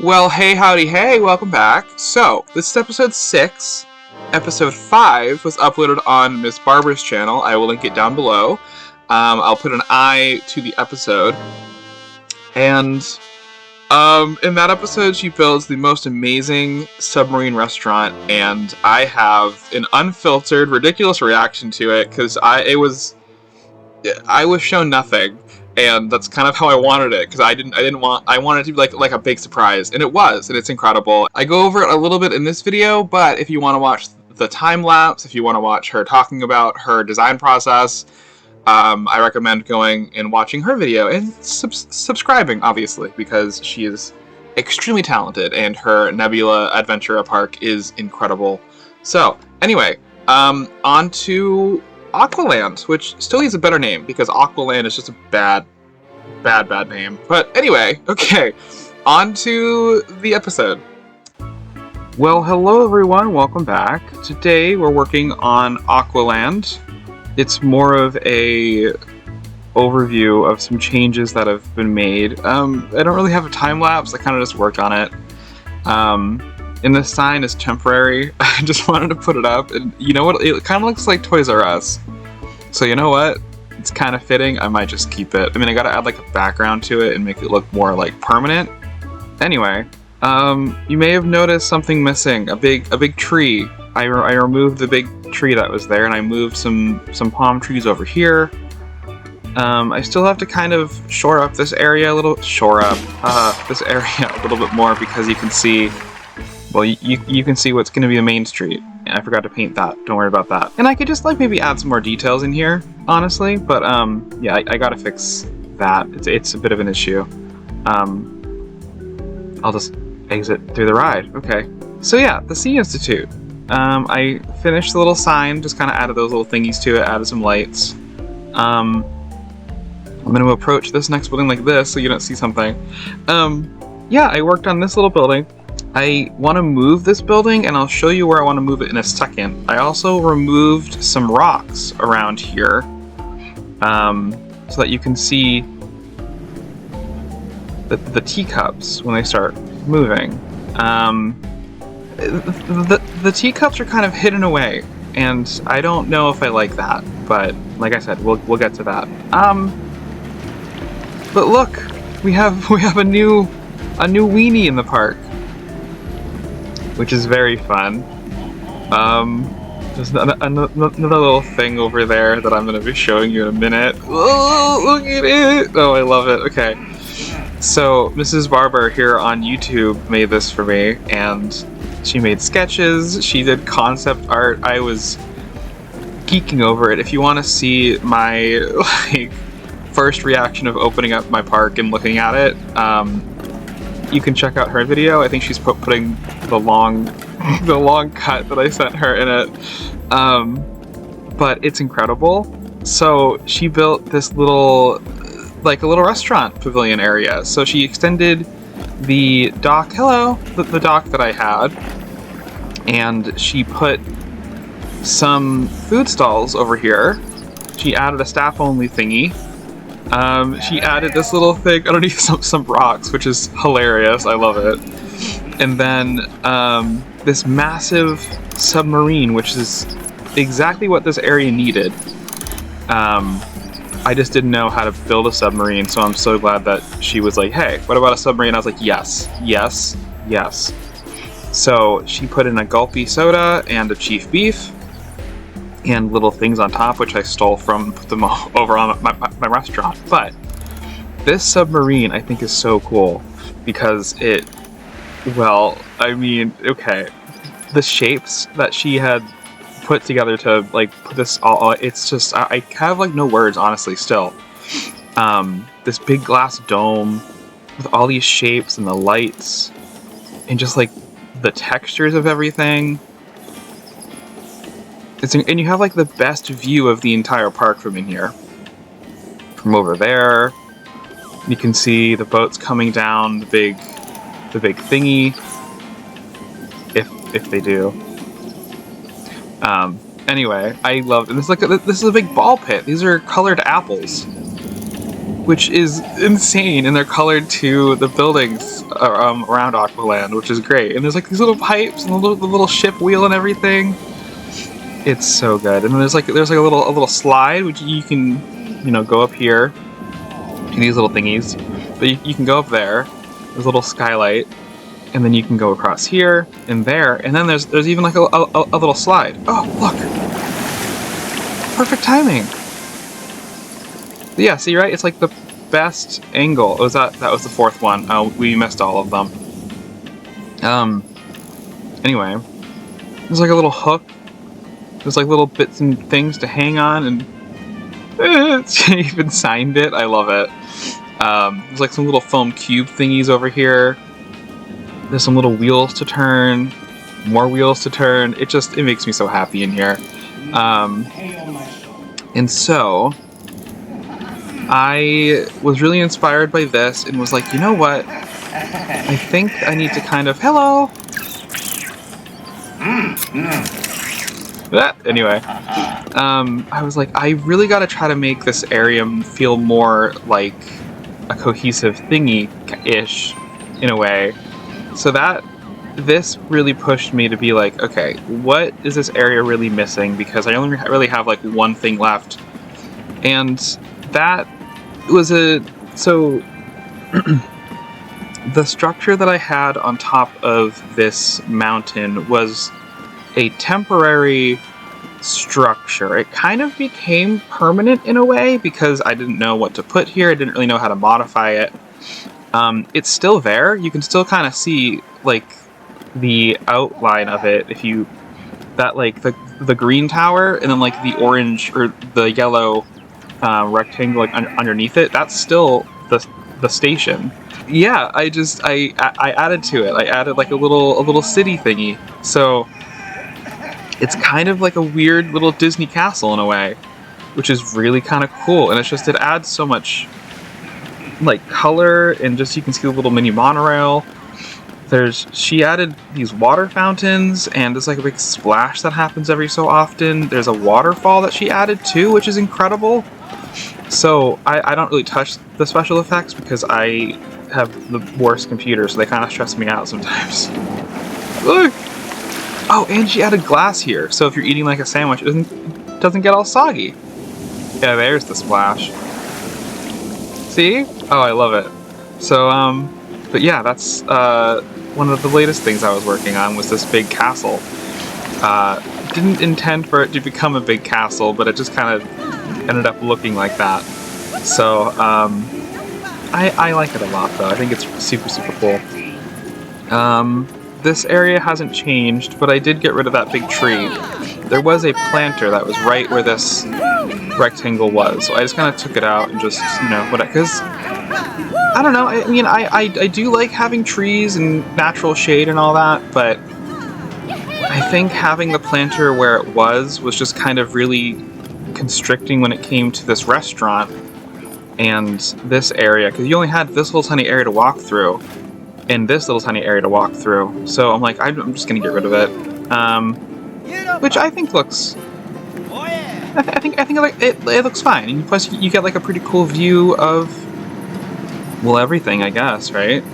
Well, hey, howdy, hey, welcome back. So, this is episode 6. Episode 5 was uploaded on Miss Barbara's channel. I will link it down below. I'll put an I to the episode. And in that episode, she builds the most amazing submarine restaurant, and I have an unfiltered, ridiculous reaction to it because I was shown nothing. And that's kind of how I wanted it, because I wanted it to be like a big surprise, and it was, and it's incredible. I go over it a little bit in this video, but if you want to watch the time lapse, if you want to watch her talking about her design process, I recommend going and watching her video and subscribing, obviously, because she is extremely talented, and her Nebula Adventura Park is incredible. So, anyway, on to AquaLAND, which still needs a better name, because AquaLAND is just a bad name. But anyway, okay, on to the episode. Well, hello everyone, welcome back. Today we're working on AquaLAND. It's more of a overview of some changes that have been made. I don't really have a time lapse, I kind of just worked on it. And the sign is temporary. I just wanted to put it up, and you know what? It kind of looks like Toys R Us. So you know what? It's kind of fitting. I might just keep it. I mean, I gotta add like a background to it and make it look more like permanent. Anyway, you may have noticed something missing. A big tree. I removed the big tree that was there, and I moved some palm trees over here. I still have to kind of shore up this area a little. This area a little bit more, because you can see. Well, you can see what's going to be the main street. I forgot to paint that. Don't worry about that. And I could just like maybe add some more details in here, honestly. But yeah, I gotta fix that. It's a bit of an issue. I'll just exit through the ride. Okay. So yeah, the Sea Institute. I finished the little sign. Just kind of added those little thingies to it. Added some lights. I'm going to approach this next building like this, so you don't see something. Yeah, I worked on this little building. I want to move this building, and I'll show you where I want to move it in a second. I also removed some rocks around here, so that you can see the teacups when they start moving. The teacups are kind of hidden away, and I don't know if I like that, but like I said, we'll get to that. But look, we have a new weenie in the park, which is very fun. There's another little thing over there that I'm going to be showing you in a minute. Oh, look at it! Oh, I love it. Okay. So, Mrs. Barber here on YouTube made this for me, and she made sketches, she did concept art. I was geeking over it. If you want to see my, first reaction of opening up my park and looking at it, you can check out her video. I think she's putting the long cut that I sent her in it. But it's incredible. So she built this little, like a little restaurant pavilion area. So she extended the dock, the dock that I had, and she put some food stalls over here. She added a staff-only thingy. She added this little thing underneath some rocks, which is hilarious. I love it. And then this massive submarine, which is exactly what this area needed. I just didn't know how to build a submarine, so I'm so glad that she was like, hey, what about a submarine? I was like, yes, yes, yes. So she put in a gulpy soda and a chief beef, and little things on top, which I stole from, put them over on my restaurant. But this submarine, I think, is so cool, because it, well, I mean, okay, the shapes that she had put together to, like, put this all, it's just, I have, like, no words, honestly, still. This big glass dome with all these shapes and the lights, and just, like, the textures of everything. And you have like the best view of the entire park from in here. From over there, you can see the boats coming down the big thingy. If they do. Anyway, I loved it. This is a big ball pit. These are colored apples. which is insane, and they're colored to the buildings around AquaLAND, which is great. And there's like these little pipes and the little ship wheel and everything. It's so good. And there's like a little slide which you can, you know, go up here to these little thingies. But you can go up there. There's a little skylight, and then you can go across here and there, and then there's even like a little slide. Oh, look! Perfect timing. But yeah, see, right? It's like the best angle. Oh, that was the fourth one. Oh, we missed all of them. Anyway, there's like a little hook. There's like little bits and things to hang on, and she even signed it. I love it. There's like some little foam cube thingies over here. There's some little wheels to turn, more wheels to turn. It makes me so happy in here. And so I was really inspired by this and was like, you know what? I think I need to kind of, hello. Anyway, I was like, I really got to try to make this area feel more like a cohesive thingy-ish in a way. So this really pushed me to be like, okay, what is this area really missing? Because I only really have like one thing left. And that was so the structure that I had on top of this mountain was a temporary structure. It kind of became permanent in a way because I didn't know what to put here. I didn't really know how to modify it. It's still there. You can still kind of see like the outline of it if you like the green tower and then like the orange or the yellow rectangle like underneath it. That's still the station. Yeah, I added to it. I added like a little city thingy. So it's kind of like a weird little Disney castle in a way, which is really kind of cool. And it adds so much like color, and just you can see the little mini monorail. She added these water fountains, and there's like a big splash that happens every so often. There's a waterfall that she added too, which is incredible. So I don't really touch the special effects because I have the worst computer, so they kind of stress me out sometimes. Look! Oh, and she added glass here, so if you're eating like a sandwich, it doesn't get all soggy. Yeah, there's the splash. See? Oh, I love it. So, but yeah, that's one of the latest things I was working on was this big castle. Didn't intend for it to become a big castle, but it just kind of ended up looking like that. So, I like it a lot, though. I think it's super, super cool. This area hasn't changed, but I did get rid of that big tree. There was a planter that was right where this rectangle was, so I just kind of took it out and just, you know, because I don't know, I mean, I do like having trees and natural shade and all that, but I think having the planter where it was just kind of really constricting when it came to this restaurant and this area, because you only had this little tiny area to walk through and this little tiny area to walk through. So I'm like, I'm just gonna get rid of it, which I think looks. I think it looks fine, and plus you get like a pretty cool view of, well, everything, I guess, right?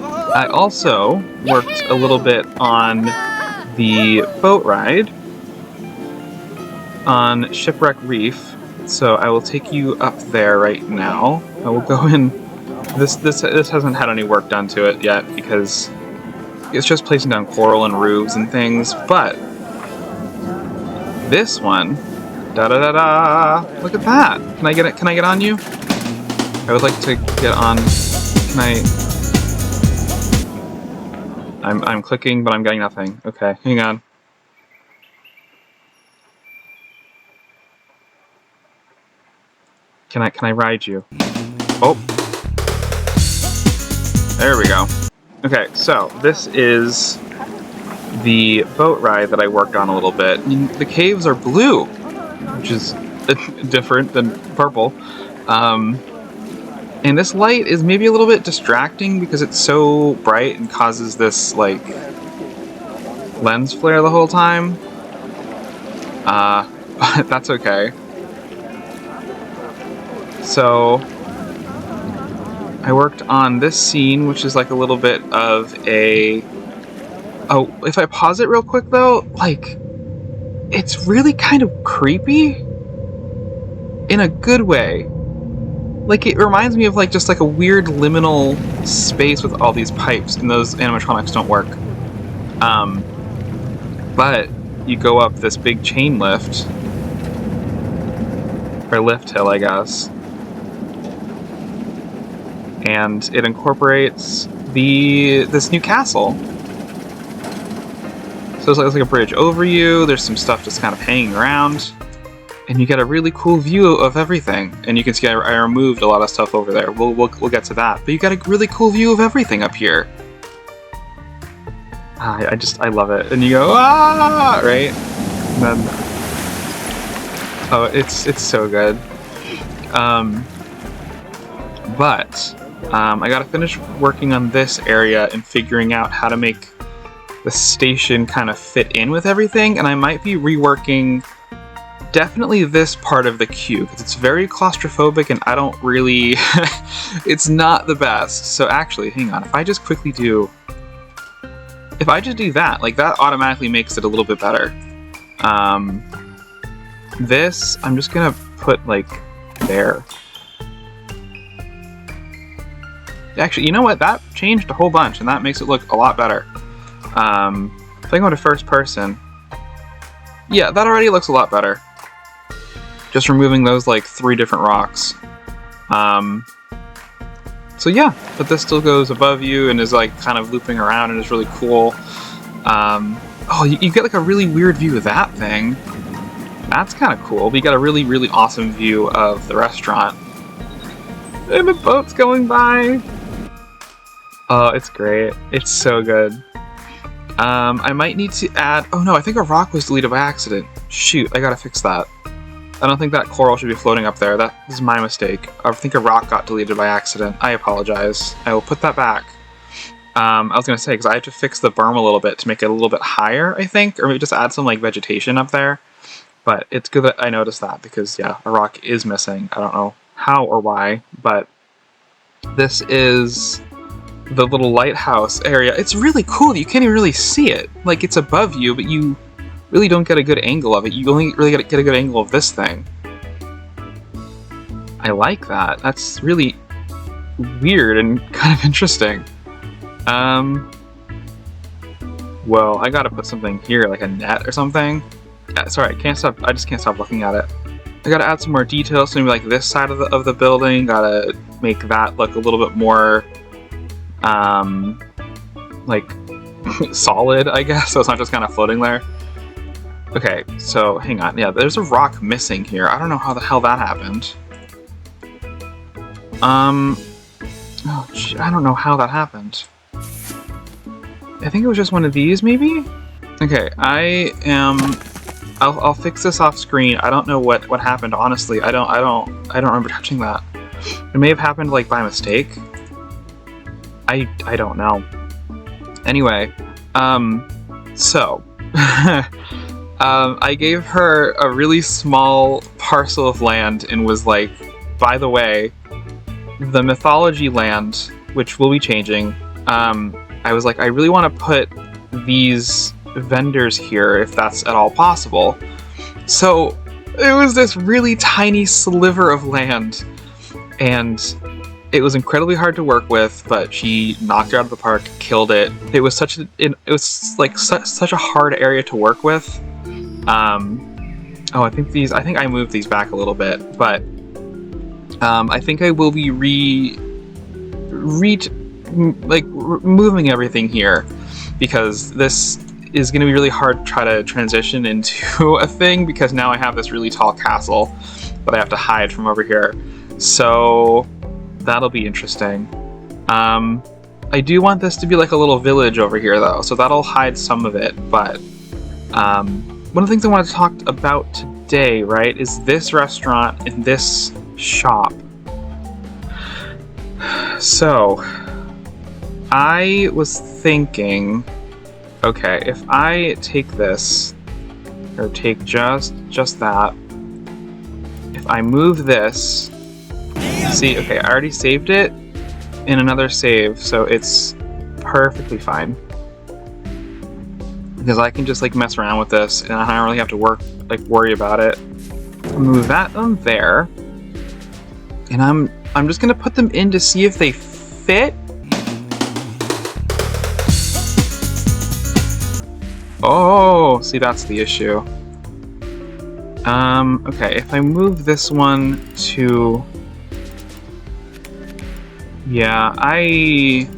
I also worked a little bit on the boat ride on Shipwreck Reef, so I will take you up there right now. I will go in. This hasn't had any work done to it yet because it's just placing down coral and roofs and things, but this one, da-da-da-da, look at that. Can I get on you? I would like to get on, I'm clicking, but I'm getting nothing. Okay, hang on. Can I ride you? Oh. There we go. Okay, so this is the boat ride that I worked on a little bit. The caves are blue, which is different than purple. And this light is maybe a little bit distracting because it's so bright and causes this, like, lens flare the whole time. But that's okay. So, I worked on this scene, which is like a little bit of a... Oh, if I pause it real quick though, like, it's really kind of creepy in a good way. Like, it reminds me of like just like a weird liminal space with all these pipes, and those animatronics don't work. But you go up this big chain lift, or lift hill, I guess, and it incorporates this new castle. So it's like a bridge over you. There's some stuff just kind of hanging around, and you get a really cool view of everything. And you can see I removed a lot of stuff over there. We'll get to that, but you got a really cool view of everything up here. I love it. And you go, ah, right? And then, oh, it's so good. But I gotta finish working on this area and figuring out how to make the station kind of fit in with everything, and I might be reworking definitely this part of the queue, because it's very claustrophobic and I don't really... it's not the best. So actually, hang on, if I just do that, like, that automatically makes it a little bit better. This, I'm just gonna put, like, there. Actually, you know what? That changed a whole bunch, and that makes it look a lot better. If I go to first person, yeah, that already looks a lot better. Just removing those, like, 3 different rocks. So yeah, but this still goes above you and is, like, kind of looping around and is really cool. Oh, you get, like, a really weird view of that thing. That's kind of cool, but you got a really, really awesome view of the restaurant. And the boat's going by! Oh, it's great. It's so good. I might need to add... Oh no, I think a rock was deleted by accident. Shoot, I gotta fix that. I don't think that coral should be floating up there. That is my mistake. I think a rock got deleted by accident. I apologize. I will put that back. I was gonna say, because I have to fix the berm a little bit to make it a little bit higher, I think. Or maybe just add some, like, vegetation up there. But it's good that I noticed that, because, yeah, a rock is missing. I don't know how or why, but this is the little lighthouse area. It's really cool. You can't even really see it. Like, it's above you, but you really don't get a good angle of it. You only really get a good angle of this thing. I like that. That's really weird and kind of interesting. Well, I gotta put something here, like a net or something. Sorry, I just can't stop looking at it. I gotta add some more details, so maybe like this side of the building. Gotta make that look a little bit more, like, solid, I guess, so it's not just kind of floating there. Okay, so hang on. Yeah, there's a rock missing here. I don't know how the hell that happened. Oh, gee, I don't know how that happened. I think it was just one of these, maybe? Okay, I'll fix this off screen. I don't know what happened, honestly. I don't remember touching that. It may have happened, like, by mistake. I don't know. Anyway, so I gave her a really small parcel of land and was like, by the way, the mythology land, which will be changing, I was like, I really want to put these vendors here if that's at all possible. So it was this really tiny sliver of land, and it was incredibly hard to work with, but she knocked it out of the park, killed it. It was such a hard area to work with. Oh, I think I moved these back a little bit, but I think I will be moving everything here, because this is going to be really hard to try to transition into a thing, because now I have this really tall castle that I have to hide from over here. So that'll be interesting. I do want this to be like a little village over here, though, so that'll hide some of it. But one of the things I want to talk about today, right, is this restaurant and this shop. So I was thinking, okay, if I take this, or take just that, if I move this, see, okay, I already saved it, in another save, so it's perfectly fine. Because I can just like mess around with this and I don't really have to worry about it. Move that on there. And I'm just gonna put them in to see if they fit. Oh, see, that's the issue. Okay, if I move this one to... Yeah, I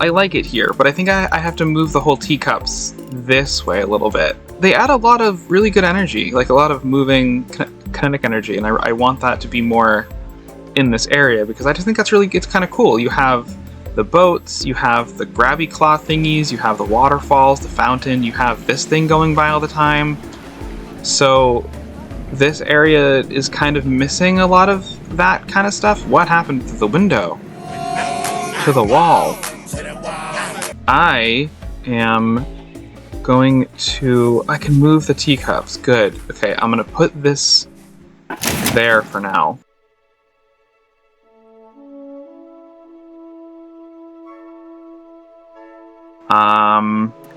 like it here, but I think I have to move the whole teacups this way a little bit. They add a lot of really good energy, like a lot of moving kinetic energy, and I want that to be more in this area because I just think it's kind of cool. You have the boats, you have the grabby claw thingies, you have the waterfalls, the fountain, you have this thing going by all the time. So this area is kind of missing a lot of that kind of stuff. What happened to the window? To the wall? I am going to... I can move the teacups. Good. Okay, I'm gonna put this there for now.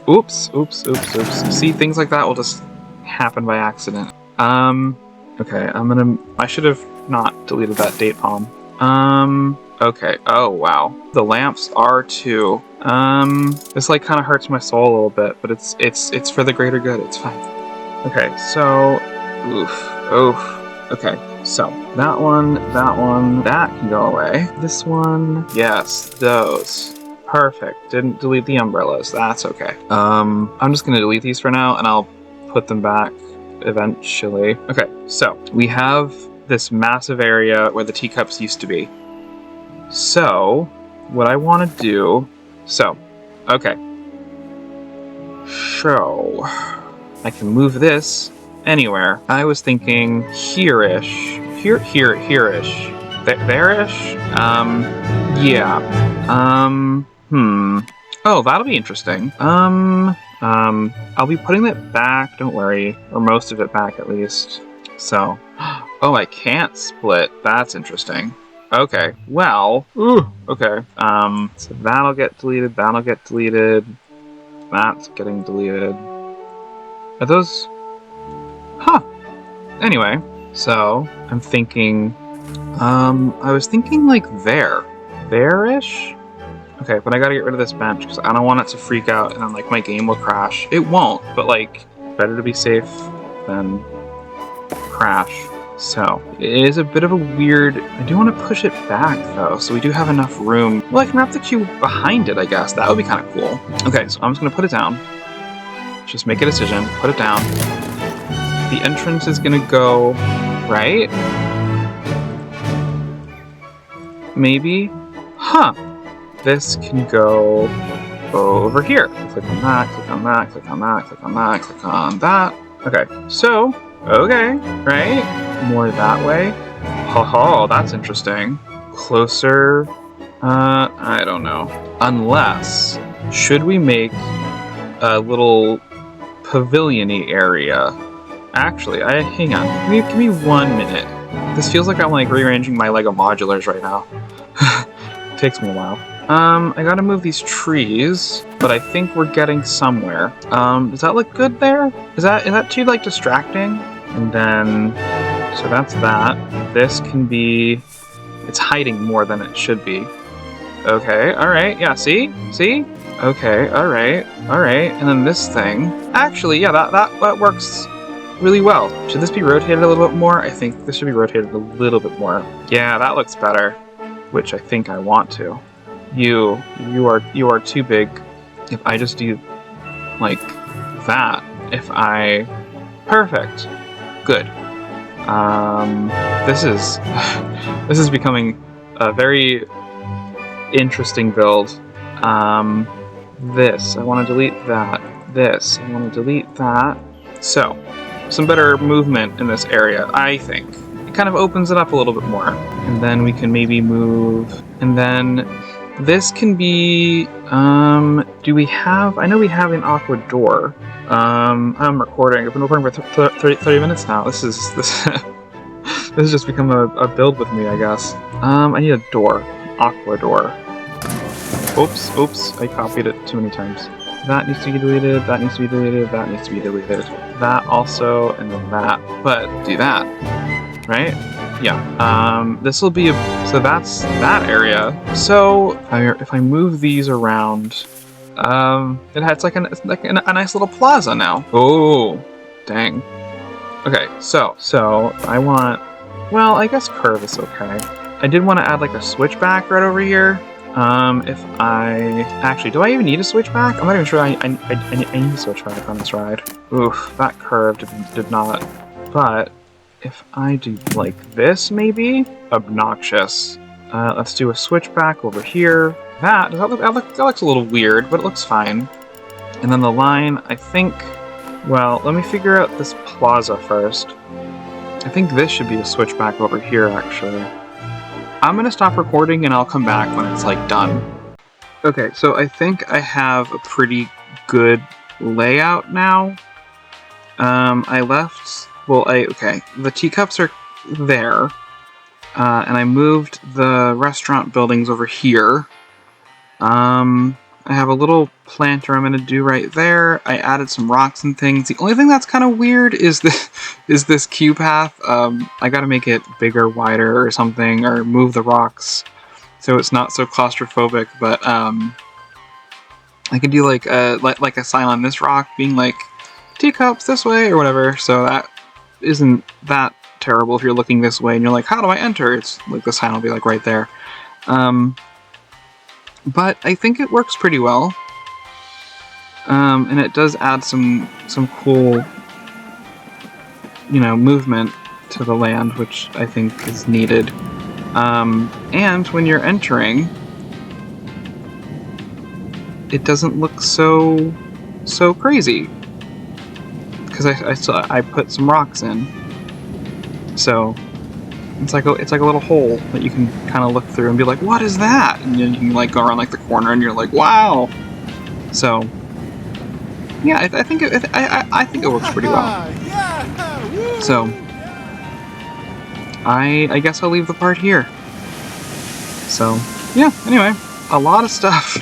Oops. See, things like that will just happen by accident. Okay, I should have not deleted that date palm. Okay, oh wow. The lamps are too. This like kind of hurts my soul a little bit, but it's for the greater good, it's fine. Okay, so, oof. Okay, so, that one, that can go away. This one, yes, those. Perfect. Didn't delete the umbrellas. That's okay. I'm just gonna delete these for now, and I'll put them back eventually. Okay, so we have this massive area where the teacups used to be. So, what I want to do... okay. So, I can move this anywhere. I was thinking here-ish. Here-ish. There-ish? Yeah. Oh, that'll be interesting. I'll be putting it back, don't worry. Or most of it back, at least. So, oh, I can't split. That's interesting. Okay, well, okay. So that'll get deleted, that's getting deleted. Are those... Huh. Anyway, so, I'm thinking, I was thinking like there-ish? Okay, but I gotta get rid of this bench because I don't want it to freak out and then like my game will crash. It won't, but like, better to be safe than crash. So, it is a bit of a weird... I do want to push it back, though, so we do have enough room. Well, I can wrap the cube behind it, I guess. That would be kind of cool. Okay, so I'm just going to put it down. Just make a decision. Put it down. The entrance is going to go... right? Maybe? Huh. This can go over here. Click on that, click on that, click on that, click on that, click on that. Okay, so... okay, right? More that way. Haha, that's interesting. Closer. I don't know. Unless, should we make a little pavilion-y area? Actually, hang on. Give me 1 minute. This feels like I'm like rearranging my Lego modulars right now. Takes me a while. I gotta move these trees, but I think we're getting somewhere. Does that look good there? Is that too like distracting? And then, so that's that. This can be, it's hiding more than it should be. Okay, alright, yeah, see? See? Okay, alright. And then this thing, actually, yeah, that works really well. Should this be rotated a little bit more? I think this should be rotated a little bit more. Yeah, that looks better, which I think I want to. You are too big. If I just do like that, perfect. Good. This is becoming a very interesting build. This, I want to delete that. This, I want to delete that. So, some better movement in this area, I think. It kind of opens it up a little bit more. And then we can maybe move, and then this can be, do we have, I know we have an aqua door. I'm recording, I've been recording for 30 minutes now. This has just become a build with me, I guess. I need a door. Aqua door. Oops, I copied it too many times. That needs to be deleted, that needs to be deleted, that needs to be deleted. That also, and then that. But do that, right? Yeah. This will be so that's that area. So if I move these around, it's like a nice little plaza now. Oh, dang. Okay, so I want, well, I guess curve is okay. I did want to add like a switchback right over here. If I actually, do I even need a switchback? I'm not even sure I need a switchback on this ride. Oof, that curve did not. But if I do like this, maybe obnoxious. Let's do a switchback over here. That looks a little weird, but it looks fine. And then the line, I think. Well, let me figure out this plaza first. I think this should be a switchback over here, actually. I'm gonna stop recording and I'll come back when it's like done. Okay, so I think I have a pretty good layout now. Okay, the teacups are there, and I moved the restaurant buildings over here. I have a little planter I'm gonna do right there. I added some rocks and things. The only thing that's kind of weird is this queue path. I gotta make it bigger, wider, or something, or move the rocks so it's not so claustrophobic. But I could do like a sign on this rock being like teacups this way or whatever. So that isn't that terrible if you're looking this way and you're like, how do I enter? It's like the sign will be like right there. But I think it works pretty well, and it does add some cool, movement to the land, which I think is needed. And when you're entering, it doesn't look so crazy because I put some rocks in, so. It's like a little hole that you can kind of look through and be like, what is that? And then you can like go around like the corner and you're like, wow. So yeah, I think it works pretty well. So I guess I'll leave the part here. So yeah, anyway, a lot of stuff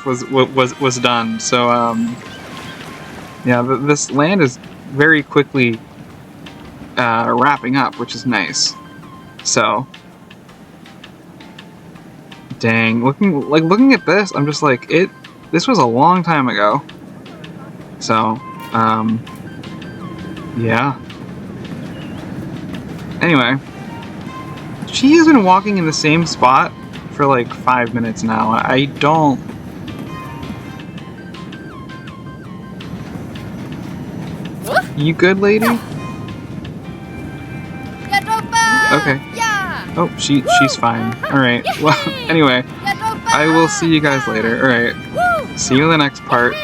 was done. So yeah, this land is very quickly wrapping up, which is nice. So, dang, looking at this, I'm just like, this was a long time ago. So, yeah. Anyway, she has been walking in the same spot for like 5 minutes now. I don't. You good, lady? Okay. Oh, she's fine. Alright, well, anyway, I will see you guys later. Alright, see you in the next part.